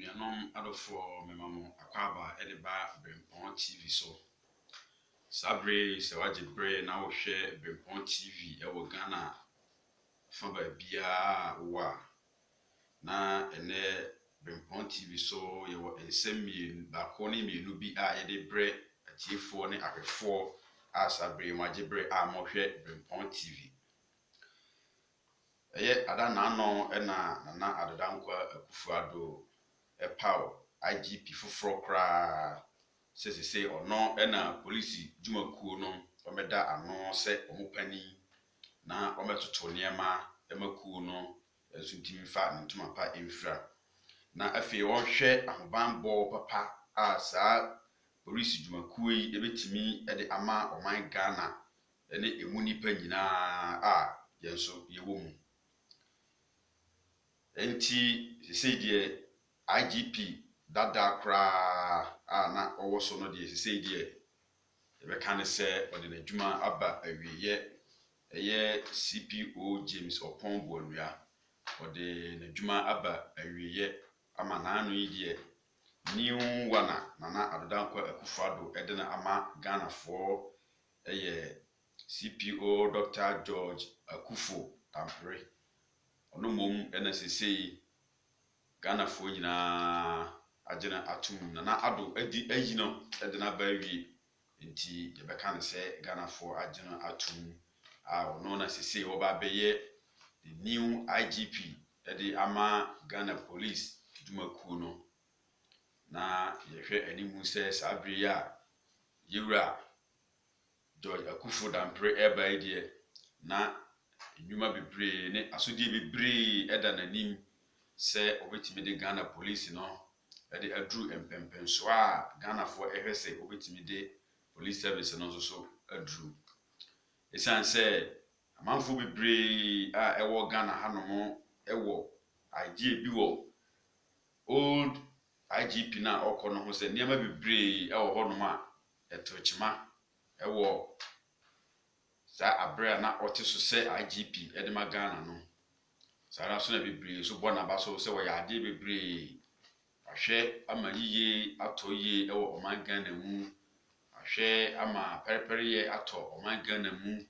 Nuanom adofo memamo akwaba edeba Brempon TV so. Sabre se waje bre na wo hwe Brempon TV e wo Ghana fa ba bia wa na ene Brempon TV so ye wo ensem ba ko ne mienu bi a ye de bre atiefo ne ahwefo a sabre waje bre a mo hwe Brempon TV. Eye ada na no na adodankwa Akufo-Addo epaw IGP foforo kra sesese ono na police dwumakuo no omeda ano se omopani na ometoto niema emakuo no ezuntimi fa ntuma pa emfra na afi wonhwe ahobanbo papa a sa police dwumakuo yi ebetimi ede ama oman Ghana ene emu nipa nyina a yenso yewo mu enti sesei de IGP dada kra na owo so no de sesei de ebeka ne se ode na dwuma aba awieye eye CPO James Opon-Boanua ode na dwuma aba awieye ama na anu yi de new wana na adodankwa Akufo-Addo ede na ama Ghana for eye CPO Dr. George Akufo-Dampare ono mom ena sesei Ghana fo nyina agena atum na ado adi ayino ede na bawie nti ye beka ne se Ghana fo agena atum a ono na sesei wo ba beye the new IGP ede ama Ghana police dumakuo no na ye hwe animu se sabre ya yewura George Akufo-Dampare eba ide na enyuma bebre ne asodie bebre eda nanim se obetimi de Ghana police no ede adru empempenso a Ghana fo ehwese obetimi de police service no so adru esan se amanfo bebre a ewo Ghana hanom ewo idea bi wo old IGP na okono ho se niam bebre ewo honom a etochima ewo sa abrea na otiso se IGP edema Ghana no sara so na bebre so bona ba so se wo ya ade bebre ahwe ama yiye atoye ewo oman Ghana mu ahwe ama perepere ato oman Ghana mu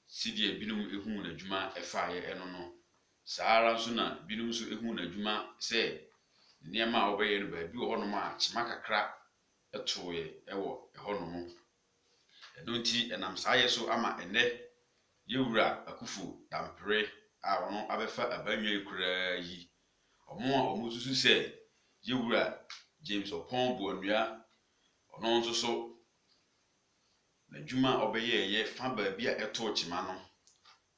sidie binum ehun na dwuma efaaye eno no sara so na binum so ehun na dwuma se niam a obeye no ba bi wo honom a chima kakra etoye ewo ehonom eno nti enam saaye so ama ene yewura Akufo-Dampare a ono abefa abanwe kura yi omo a omususu se yewura James Opon-Boanua ono nso so na dwuma obeye ye fa ba bia eto chima no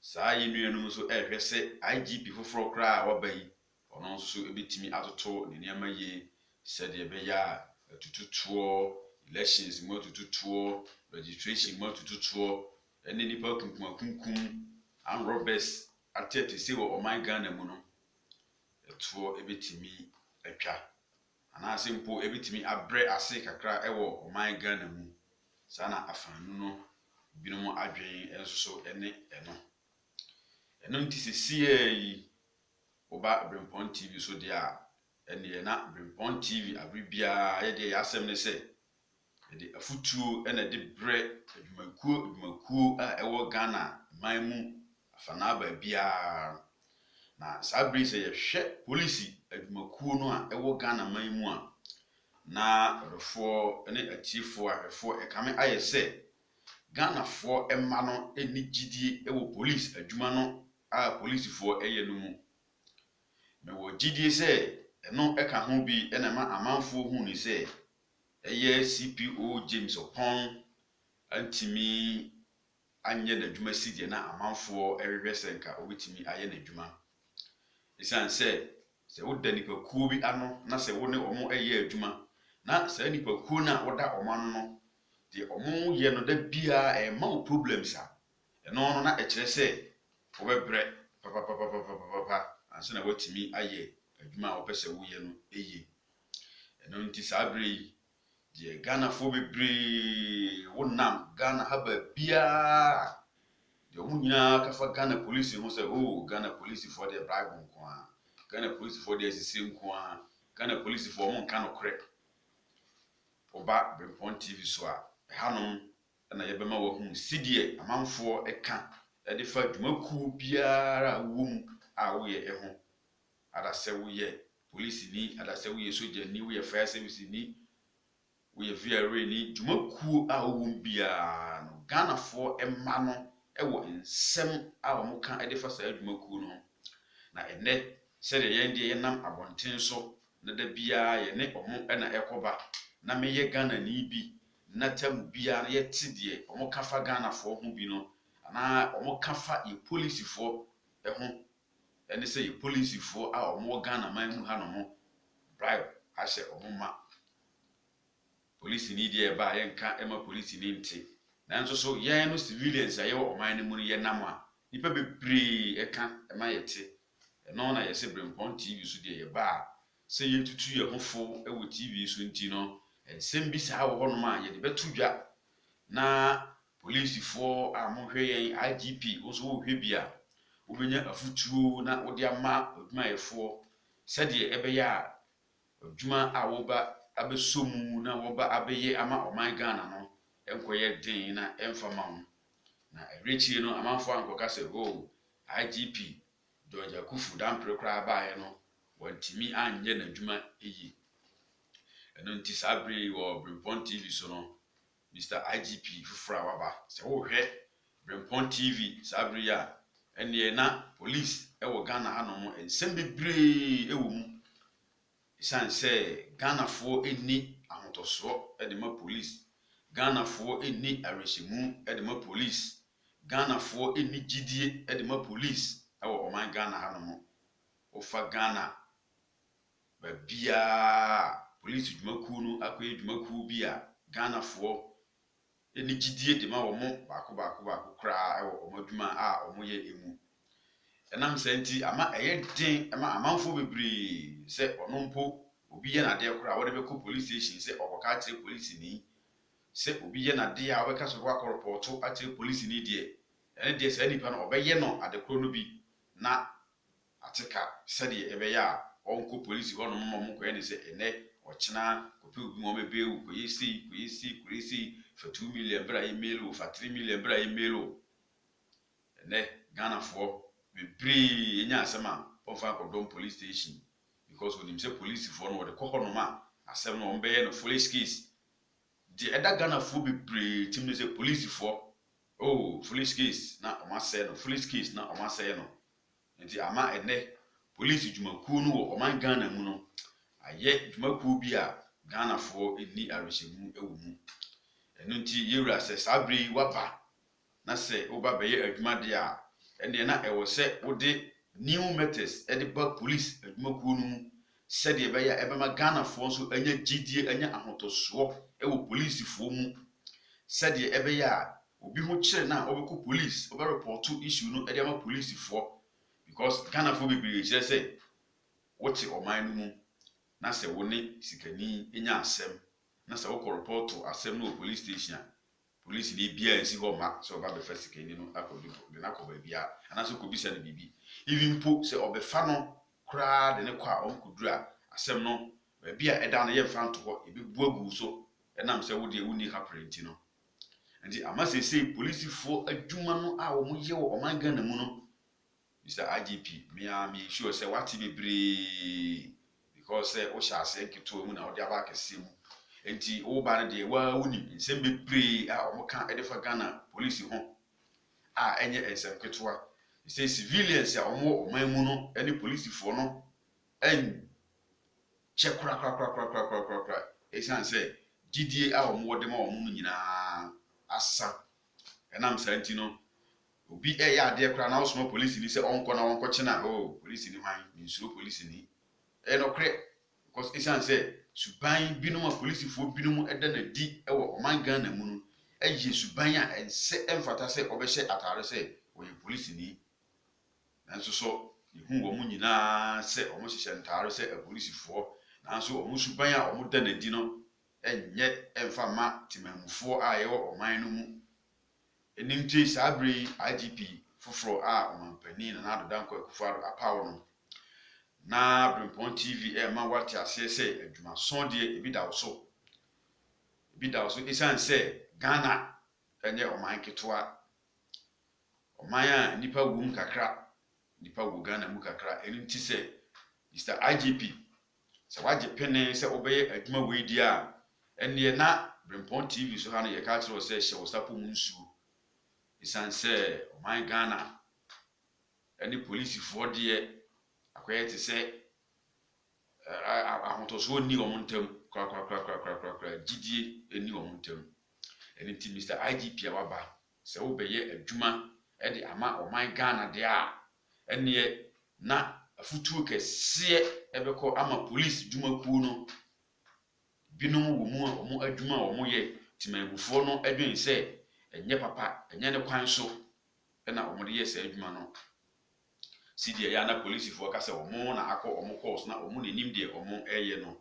saa yenuanum so ehwe se IGP foforo kra a wabai ono nso so ebetimi atoto ne niam ye se de beya atututuo elections mo atututuo registration mo atututuo ene nipa kunkum and robbers atete se wo oman Ghana mu no etuo ebetimi atwa ana asempo ebetimi abre ase kakra ewo oman Ghana mu sana afanu no binom adwen enso ene eno nti sesie yi oba Brempon TV so dia ene na Brempon TV abribia ye de yasem ne se de afutuo ena de bre adwumakuo a ewo Ghana man mu afana ba bia na sabre se ye hwe police adwumakuo no a ewo Ghana man mu a na refo ene atiefo ahwefo ekame ayese Ghana fo emma no eni gidie ewo police adwuma no a police fo eye no mu me wo gidie se eno eka ho bi ena ma amanfo hu ni se eye CPO James Opon antimi anye na dwuma sidie na amanfo ehwehwe senka obetimi aye na dwuma esan se woda nipa kuo bi ano na se wo ne omo eye adwuma na se nipa kuo na woda oman no de omo ye no da bia ma problems a eno no na ekire se obebre papa anse na watimi aye adwuma opese wo ye no eye eno nti sabre die Ghana fo bebre wonam Ghana haba bia de omunyina kafa Ghana police ho se Ghana police for the bribe nko a Ghana police for the sisi nko a Ghana police for mo nka no korɛ oba Brempon TV so a hanom na yɛbɛma wahu sidie amanfoɔ ɛka ɛde fa dwumakuo biara wo mu a woyɛ ɛho adasɛ woyɛ police ni adasɛ woyɛ soja ni woyɛ fire service ni woyɛ VRA ni dwumakuo a wo mu biara no Ghanafoɔ ɛma no ɛwɔ nsɛm a wɔn ka ɛde fa saa dwumakuo no na ɛnɛ sɛdeɛ yɛn deɛ yɛnam abɔnten so na da biara yɛne ɔmo ɛna ɛkɔba na meyɛ Ghana ni bi na tam biara yɛte deɛ ɔmo ka fa Ghanafoɔ ho bi no ana ɔmo ka fa yɛ polisifoɔ ɛho ɛne sɛ yɛ polisifoɔ a ɔmo wɔ Ghana man mu ha no mo bribe ahyɛ ɔmo ma police ni deɛ ba yɛnka ɛma police ni nte nanso so yɛn no civilians a yɛwɔ ɔman no mu no yɛnam a nipa bebree ɛka ɛma yɛte ɛno na yɛsɛ Brempon TV so deɛ yɛba a sɛ yɛtutu yɛ ho fo ɛwɔ TV so nti no nsɛm bi saa wɔ hɔnom a yɛde bɛto dwa na polisifoɔ a mohwɛ yɛn IGP nso wohwɛ bi a wobɛnya afutuo na wode ama adwumayɛfoɔ sɛdeɛ ɛbɛyɛ a adwuma a woba abɛsomu na woba abɛyɛ ama ɔman Ghana no ɛnkɔyɛ den na ɛmfa ma wo na ɛrekyie no amanfoɔ ankɔka sɛ oh IGP George Akufu dampere koraa baeɛ no wantimi anyɛ n'adwuma ɛyi ɛno nti saa bere wɔ Brempon TV so no Mr. IGP foforɔ a waba sɛ wohwɛ Brempon TV saa bere a ɛneɛ na police ɛwɔ Ghana hanom nsɛm bebree ɛwɔ mu ɛsiane sɛ Ghanafoɔ ɛni ahotɔsoɔ ɛde ma police Ghanafoɔ ɛni awerɛhyɛmu ɛde ma police Ghanafoɔ ɛni gyidie ɛde ma police ɛwɔ ɔman Ghana hanom wofa Ghana babia police dwumakuo no akɔyɛ dwumakuo bi a Ghanafoɔ ɛni gyidie de ma wɔn baako koraa ɛwɔ wɔn adwuma a wɔn yɛ emu ɛnam sɛ nti ama ɛyɛ den ɛma amanfoɔ bebree sɛ ɔno mpo obi yɛ n'adeɛ koraa wɔde bɛkɔ police station sɛ ɔkɔka akyerɛ police ni sɛ obi yɛ n'adeɛ a wɔbɛka so wakɔ repɔto akyerɛ police ni deɛ ɛne deɛ saa nipa no ɔbɛyɛ no adekoro no bi na ateka sɛdeɛ ɛbɛyɛ a ɔnkɔ police hɔ nom ma ɔmo kɔyɛ ne sɛ ɛnɛ ɔkyena kɔpɛ obi ma ɔbɛbɛwu kɔyɛ sei fa 2 million bra yɛ mail o fa 3 million bra yɛ mail o ɛnɛ Ghanafoɔ bebree ɛnya asɛm a ɔmfa akɔdɔm police station because onim sɛ polisifoɔ no wɔde kɔ hɔ nom a asɛm no ɔmbɛyɛ no foolish case deɛ ɛda Ghanafoɔ bebree tim no sɛ polisifoɔ oh foolish case na ɔmasɛe no foolish case na ɔmasɛe no nti ama ɛnɛ police dwumakuo no wɔ ɔman Ghana mu no ayɛ dwumakuo bi a Ghanafoɔ ɛni awerɛhyɛmu ɛwɔ mu ɛno nti yɛwura sɛ saa bere yi waba na sɛ woba bɛyɛ adwuma deɛ a ɛneɛ na ɛwɔ sɛ wode new methods ɛde ba police adwumakuo no mu sɛdeɛ ɛbɛyɛ ɛbɛma Ghanafoɔ nso anya gyidie anya ahotɔsoɔ ɛwɔ polisifoɔ mu sɛdeɛ ɛbɛyɛ a obi ho kyerɛ na ɔbɛkɔ police ɔbɛrepɔto issue no ɛde ama polisifoɔ because Ghanafoɔ bebree kyerɛ sɛ wote ɔman no mu na sɛ wo ne sikani enya asɛm na sɛ wokɔ repɔto asɛm no wɔ police station a police ni bia nsi hɔ ma sɛ ɔba bɛfa sikani no akɔdu de na kɔ baabi a anaasɛ kɔbisa no biribi even po sɛ ɔbɛfa no koraa de ne kɔ a ɔnkɔduru a asɛm no baabi a ɛda no yɛmfa nto hɔ ɛbɛbu agu so ɛnam sɛ wodeɛ wonni kapere nti no nti ama sɛsɛ polisifoɔ adwuma no a wɔn yɛ wɔ ɔman Ghana mu no Mr. IGP me sure sɛ wate bebree because sɛ wohyɛ ase nketewa mu na wode aba akɛseɛ mu nti woba no deɛ waa wonim nsɛm bebree a wɔn ka ɛde fa Ghana police ho a ɛnyɛ nsɛm ketewa sɛ civilians a wɔn wɔ ɔman mu no ɛne polisifoɔ no ɛnkyɛ korakora ɛsiane sɛ gyidie a wɔn wɔ de ma wɔn no nyinaa asa ɛnam saa nti no obi ɛyɛ adeɛ koraa na ɔsoma police ni sɛ ɔnkɔ na ɔnkɔkyena oh police ni hwan nsuro police ni ɛyɛ nɔkorɛ because ɛsiane sɛ suban binom a polisifoɔ binom ɛda na di ɛwɔ ɔman Ghana mu no ɛyɛ suban a ɛnsɛ ɛmfata sɛ ɔbɛhyɛ atare sɛ ɔyɛ police ni nanso so yɛhu wɔn nyinaa sɛ wɔn hyehyɛ ntare sɛ apolisifoɔ nanso wɔn suban a wɔn da na di no ɛnyɛ ɛmfa ma timamufoɔ a yɛwɔ ɔman no mu enimtie saa bere IGP foforɔ a ɔmanpanin na Nana Dankwa Akufo-Addo apawo no na Brempon TV ma wate ase se adwuma son de ebi da so isan se Ghana enye oman ketwa oman a nipa wum kakra nipa wo Ghana mu kakra enti se Mr. IGP se waje pene se obeye adwuma we di a ene na Brempon TV so ha no ye ka kire se hye wo sapo mu nsu isan se oman Ghana ene police fo de akoye te se ahotoso ni omontam kra gidie eni omontam eni ti Mr. IGP awaba se wo beye adwuma e de ama oman Ghana de a ene na afutuo kese ebeko ama police dwumakuo no binom wo mu omo adwuma omo ye timangufo no adwen se enye papa enye ne kwan so na omo de ye se adwuma no sidia ya na police fo ka se omo na akọ omo course na omo nenim de omo eye no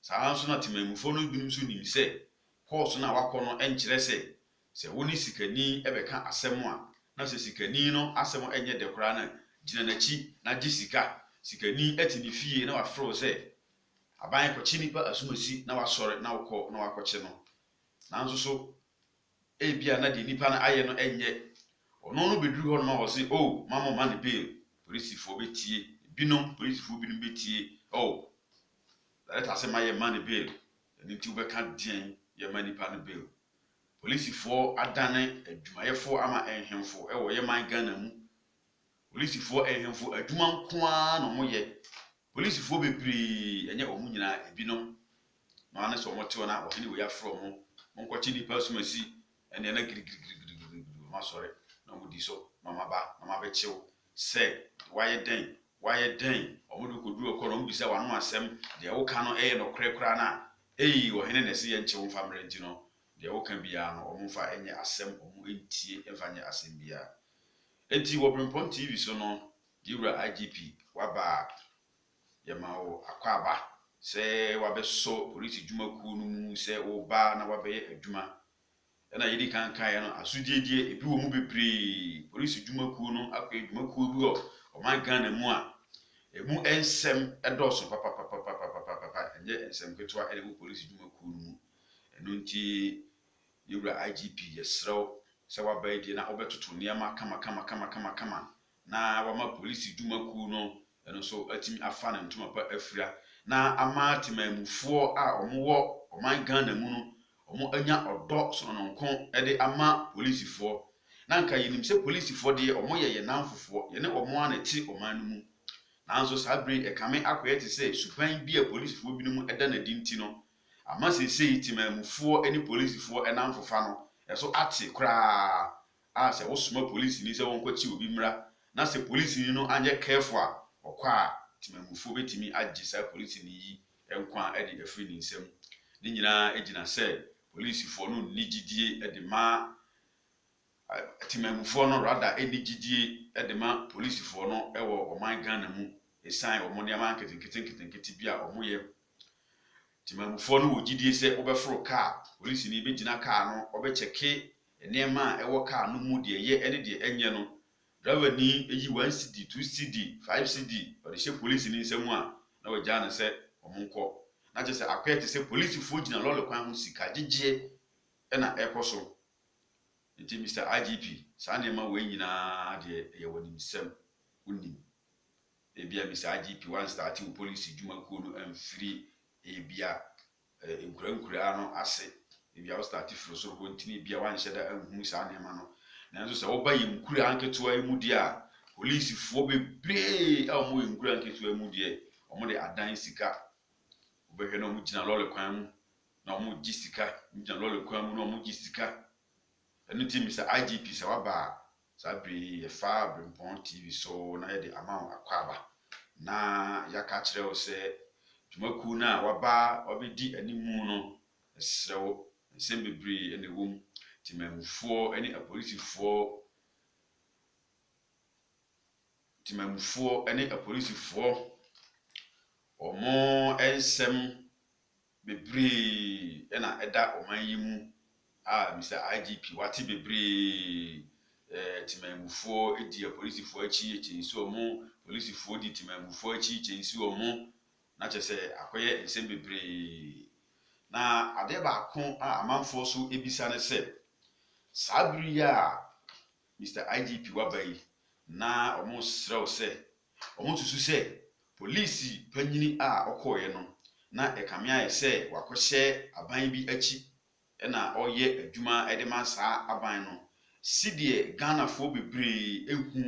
saa nso na timangufo no binom so nim se course na wakọ no enkire se woni sikani ebeka asem a na se sikani no asem enye de kora na gina nachi na gisika sikani etini fie na wafro se aban kwachi nipa asumasi na wasore na wokọ na wakọche no nanso so ebia na de nipa na aye no enye ono no beduru ho no ma wo se oh mama man bail police fo betie binom police fo binom betie oh let us say my man bail ni ti ubeka den ye man nipa no bail police fo adane adwumayefo ama enhemfo e wo ye man Ghana mu police fo ehemfo adwuma nkoa no moye police fo bebre enye omu nyina ebinom no ane so mote na ohini we afro mo monkwachi nipa sumasi ene na girigirigirigiri ma sore na mudi so mama ba chew se waye den omudu koduru okoro mbisa wanu asem de wo ka no no krekra na ohini ne se ye nchew mfamre nti no de wo ka bia no omfa enye asem omu entie emfanye asem bia enti wo Brempon TV so no diura IGP waba yemawo akwaba se wabeso police dwumaku no mu se wo ba na wabeye adwuma na yidi kankan ya no asudie ebi wo mu bebre police dwumaku no akwa dwumaku bi o man Ghana mu a emu ensem edoso papa enye ensem ketwa ene mu police dwumaku no mu eno nti diura IGP yesrew se waba die na obetoto niama kama na wama police dwumaku no eno so atimi afa na ntuma pa afira na ama timamufo a omo oman Ghana mu no omo anya odo so nonko ede ama police fo na nka yinim se police fo de omo ye nanfofo ye ne omo anati oman no mu nanso sabre ekame akoye te se supan bi a police fo binom eda na dinti no ama se timamufo eni police fo enanfofa no eso ate kra a se wo soma police ni se won kwachi obi mra na se police ni no anye careful a okwa timamufo betimi agisa police ni yi enkwa edi afri ni nsem ni nyina ejina se police fo no nigidie edi ma timamufo no rather enigidie edi ma police fo no ewo oman Ghana mu esan omo ne ma nketenkete bia omo ye timamufo no wogidie se obefro car police ni begina car no obecheke enema ewo car no mu de ye ene de enye no driver ni eyi 1 CD 2 CD 5 CD o de she police ni nsemu a na wagya na se omonko na je se akwete se police fo gina lolo kwan ho sika gigye na ekoso nti Mr. IGP sane ma we nyina de ye woni nsem unim ebia Mr. IGP one starting police dwumakuo no amfiri ebia enkura no ase ebia o start fro so ko ntini ebia wan hyeda anhu sane ma no nanso se wo ba ye nkura anketo emu dia police fo bebre a mo ye nkura anketo emu dia omo de adan sika obehwe na omo gina lole kwan mu na omo gi sika gina lole kwan mu na omo gi sika enu ti Mr. IGP se waba sabre ye fa Brempon TV so na ye de amount akwaba na yaka kire wo se dwumaku na waba obedi animu no esrewo nsem bebre ene wom timamufo ene apolisifo ene apolisifo omo ensem bebre ena eda oman yi mu a Mr. IGP wati bebre timamufo edi apolisifo achi so omo police for di timamufo achi chensi omo na chese akoye nsem bebre na ade ba ko a amanfo so ebisa ne se sabri ya Mr. IGP wabai na omo srew se omo tusu se police panyini a okoye no na ekamia ye se wakohye aban bi achi na oye adwuma edema saa aban no sidie Ghana fo bebre ehu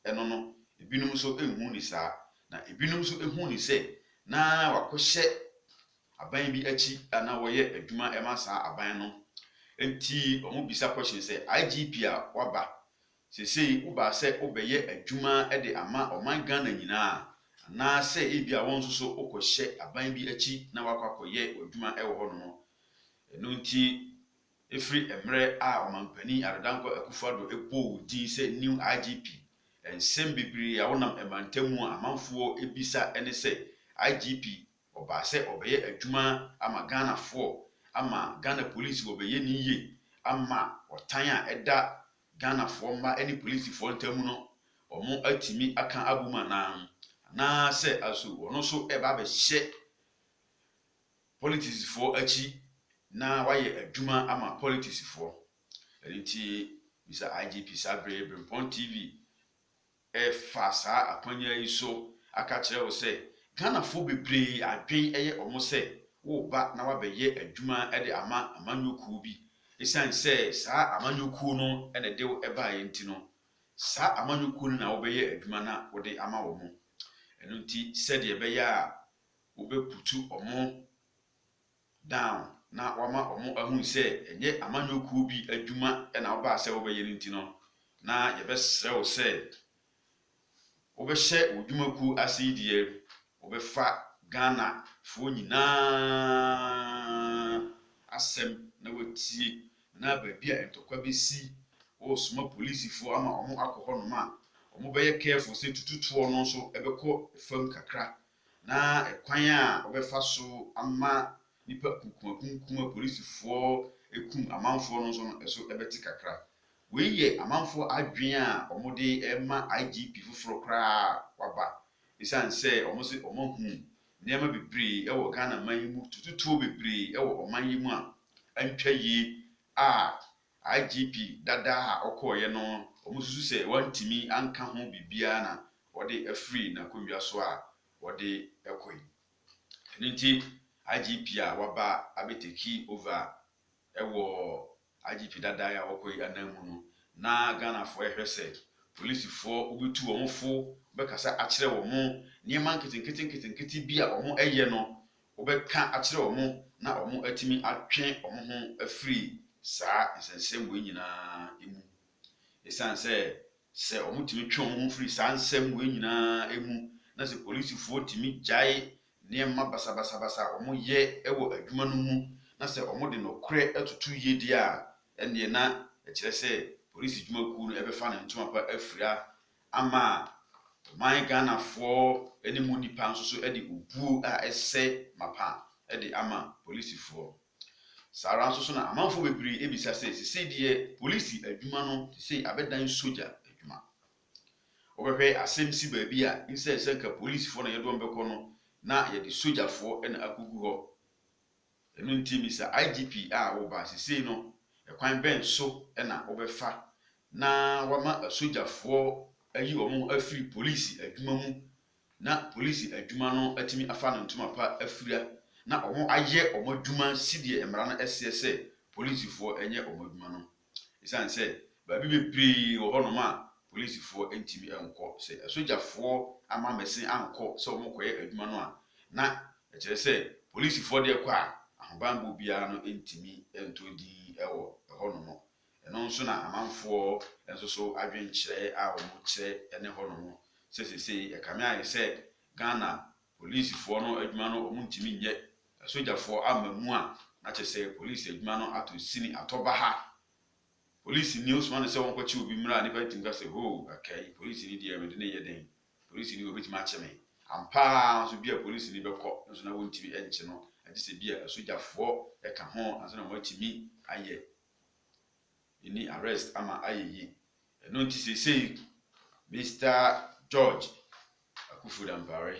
eno no ebinum so ehu ni saa na ebinum so ehu ni se na wakohye aban bi achi na woye adwuma ema saa aban no enti omo bisa question se IGP a waba sesei uba se obeye adwuma de ama oman Ghana nyina na se ebia won so okohye aban bi achi na wakwakoye adwuma ewo ho no eno nti efri emre a omanpani Adedankwa Akufo-Addo ebo din se new IGP ensem bibiri ya wonam emantamu amanfo ebisa ene se IGP oba se obeye adwuma ama Ghana fo ama Ghana police obeye niye ama otan a eda Ghana fo ma any police fo ntamu no omo atimi aka abuma na se aso wono so eba be hye politics fo achi na waye adwuma ama politics fo enti bisa IGP Sabre Brempon TV fasa apanya yi so aka kire wo se Ghana fo bebre adwen eye omo se wo ba na wabeye adwuma de ama amanyoku bi esan se saa amanyoku no ene de eba ye enti no saa amanyoku no na wobeye adwuma na wode ama wo mo eno nti se de ebe ya wobeputu omo down na wama omo ahun se enye amanyoku bi adwuma na oba se wobeye enti no na yebesre wo se wobehye odwumaku asidie wobefa Ghana fo nyina asem na watie na baabi a entokwa besi wo soma police fo ama omo akoho no ma omo beye careful se tututuo no so ebekọ fam kakra na ekwan a wobefa so ama nipa kunkuma police fo ekum amanfo no so no eso ebeti kakra we ye amanfo adwen a omo de ema IGP foforo kra waba isan se omo se omo hu nema bebre ewo Ghana man mu tututuo bebre ewo oman yi mu a antwa yi a IGP dada a okoye no omo susu se wantimi anka ho bibia na wode afri na konwa so a wode ekoyi enti IGP a waba abeteki over ewo IGP dada ya okoyi anamu no na Ghana fo ehwese police fo obetu omofo bekasa akire wo mo niema nketenketi bia omo eye no obeka akire wo mo na omo atimi atwen omo ho afri saa nsensem we nyina emu esan se omo timi twen omo ho free saa nsem we nyina emu na se police fo timi jai niema basa omo ye ewo adwuma no mu na se omo de no kre atutu yedi a ene na ekire se police dwumaku no ebefa na ntoma pa afria ama man Ghana fo eni mu nipa nso so edi obuo a ese mapa edi ama police fo sara nso so na amanfo bebre ebisa se die police adwuma no se abedan soja adwuma obehwe asem si ba bi a inse ka police fo na yedo mbekọ no na ye di soja fo ena agugu ho enu ntimi sa IGP a wo ba se no ekwan ben so ena obefa na wama soja fo ayi omo afri police adwuma mu na police adwuma no atimi afa no ntoma pa afria na omo aye omo adwuma sidie emra no ese police fo enye omo adwuma no isan se ba bi bebre wo hono ma police fo entimi enko se soja fo ama mesin anko se omo koye adwuma no a na ekire se police fo de kwa ahobambo bia no entimi entodi ewo hono no eno nso na amanfo enso so adwenkyere a omo kire ene hono no se ekame aye se Ghana police fo no adwuma no omo ntimi nye soja fo amamu a na chese police adwuma no ato sini atoba ha police ni Osman se won kwachi obi mra ni pa tinga se ho akai police ni dia me de ne yeden police ni obeti ma cheme ampa so bia police ni bekọ nso na won timi enche no ade se bia soja fo e ka ho anso na mo timi aye ini arrest ama ayeyi eno nti se Mr. George Akufo Dampare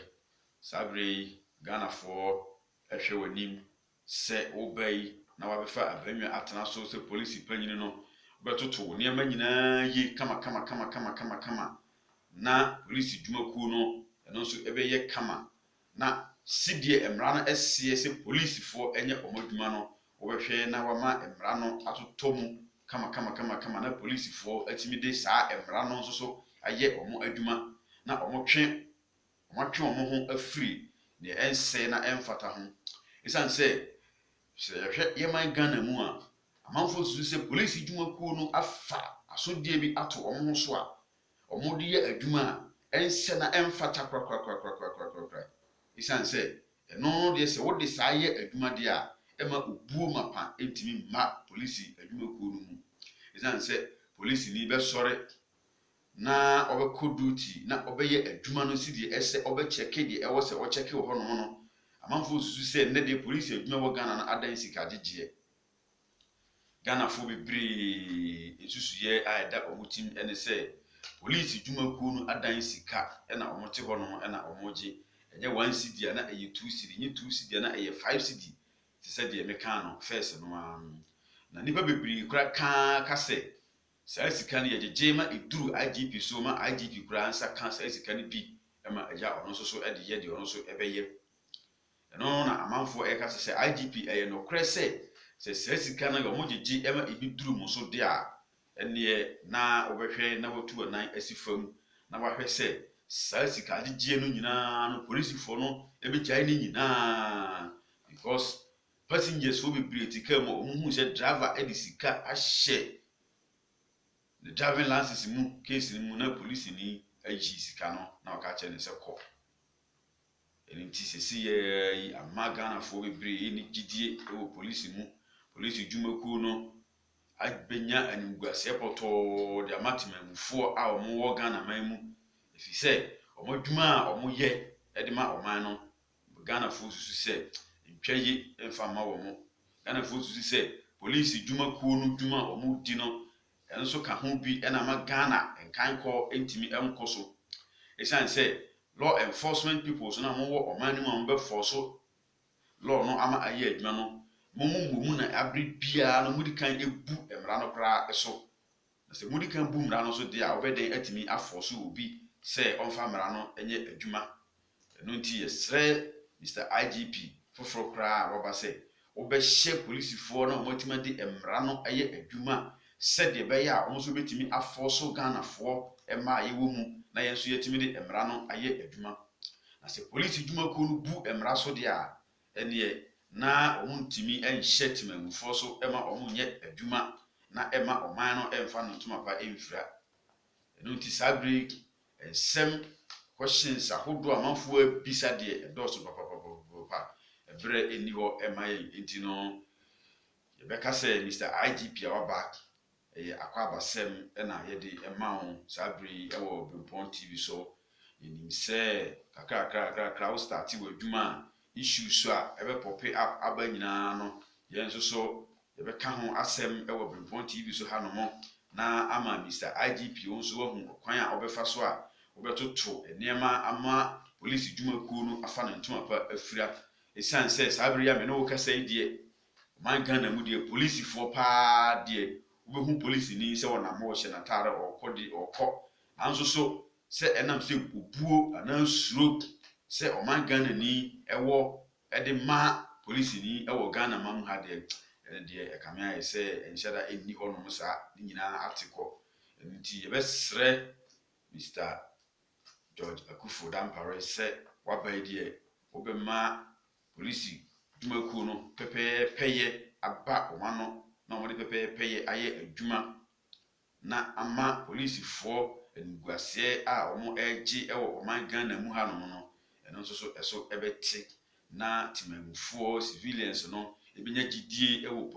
sabre Ghana for ehwe wanim se obey na wabefa abanwa atena so se police panyin no betoto niam nyina yi kama na police dwumakuo no eno nso ebeye kama na sidie emra no esie se police fo enye omadwuma no wobehwe na wama emra no atotomu kama na police fo atimi de saa emra no nso so aye omo adwuma na omotwe omo ho afiri ne ense na emfata ho isan se hwe yeman Ghana mu a amanfo su se police dwumakuo no afa asodie bi ato omo ho so a omo de ye adwuma ense na emfata kra isan se eno de se wo de saa ye adwuma de a ema obuo mapa entimi ma police adwumakuo no mu isan se police ni be sore na obekọ duty na obeye adwuma no sidie ese obecheke de ewo se o cheke ho no amanfo susu se ne de police adwuma wo Ghana na adan sika gigye Ghana fo bebre esusu ye aida omutim ene se police dwumakuo no adan sika ena omote ho no ena omoje enye 1 cedi na eye 2 cedi nye 2 cedi na eye 5 cedi se se de meka no first no na nipa bebre kura ka se saa sika no yegye ma eduru IGP so ma IGP kura ansa kan saa sika no bi ema agya ono so ede ye de ono so ebeye eno na amanfo eka se IGP eye no kure se saa sika no yo mo gyegye ema ebi duru mo so de a ene na obehwe na watu anan asifam na wahwe se saa sika gyegye no nyina no police fo no ebegyae ni nyina because passengers fo bebre tika mo omuhu se driver edi sika ahye the driving license mu case mu na police ni ayi sika no na waka che ne se ko eni ti sesi ye Ghana fo bebre ni gidie e police mu police dwumakuo no abenya animguase poto de amatemamufo a omo wo Ghana man mu efi se omo dwuma a omo ye e de ma oman no Ghana fo susu se ntwaye emfa ma wo mo Ghana fo susu se police dwumakuo no dwuma omo di no enso ka ho bi ena ma Ghana enkanko entimi enkoso esan se law enforcement people so na mo wo oman no am be force law no ama aye adwuma no mu na abri bia no mudikan ebu emra no kra eso na se mudikan bu mra no so de a obeden atimi aforce obi se onfa mra no enye adwuma eno nti yesre Mr IGP foforo kra baba se obehye police fo na omatima de emra no eye adwuma said the beya almost betimi aforso Ghana fo ema yewo mu na yenso yetimi de emra no aye adwuma na se police dwumakuo no bu emra so de a ene na omuntimi enhye timamufo so ema omunye adwuma na ema oman no emfa no ntoma emfira eno ti sabre ensem questions ahodo amanfo abisa de edoso papa ebre eni ho ema ye entino yebeka se Mr IGP awaba akwaba sem ena yede emawo sabri ewo Bimpon TV so yenim se kakra o start we dwuma issue so a ebe pop up aba nyina no yenso so yebeka ho asem ewo Bimpon TV so hanomo na ama Mr IGP onso wahu kwan a obefa so a obetoto enema ama police dwumakuo no afa na ntoma pa afira esan se sabri ya me no kasa die man Ghana mu die police fo pa die obehu police ni se wona mo hye na tare okodi okọ anso so se enam se obuo anansuro se oman Ghana ni ewo ede ma police ni ewo Ghana mam ha de ekamia se enhyada enni ho no sa nyina atiko nti yebesre Mr George Akufo Dampare se wabai de obema police dwumakuo no peye aba omano na mo de peye aye adwuma na ama police fo enguase a omo eji ewo oman Ghana mu ha no eno nso so eso ebeti na timamufo civilians no ebenya gidie ewo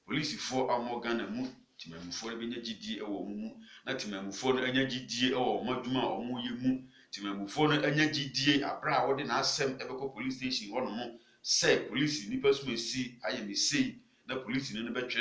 police fo amo Ghana mu timamufo ebenya gidie ewo mu na timamufo no enya gidie ewo omadwuma omo ye mu timamufo no enya gidie abra wo de na asem ebeko police station ho no say police ni pasumesi aye me sei na police ni no betwe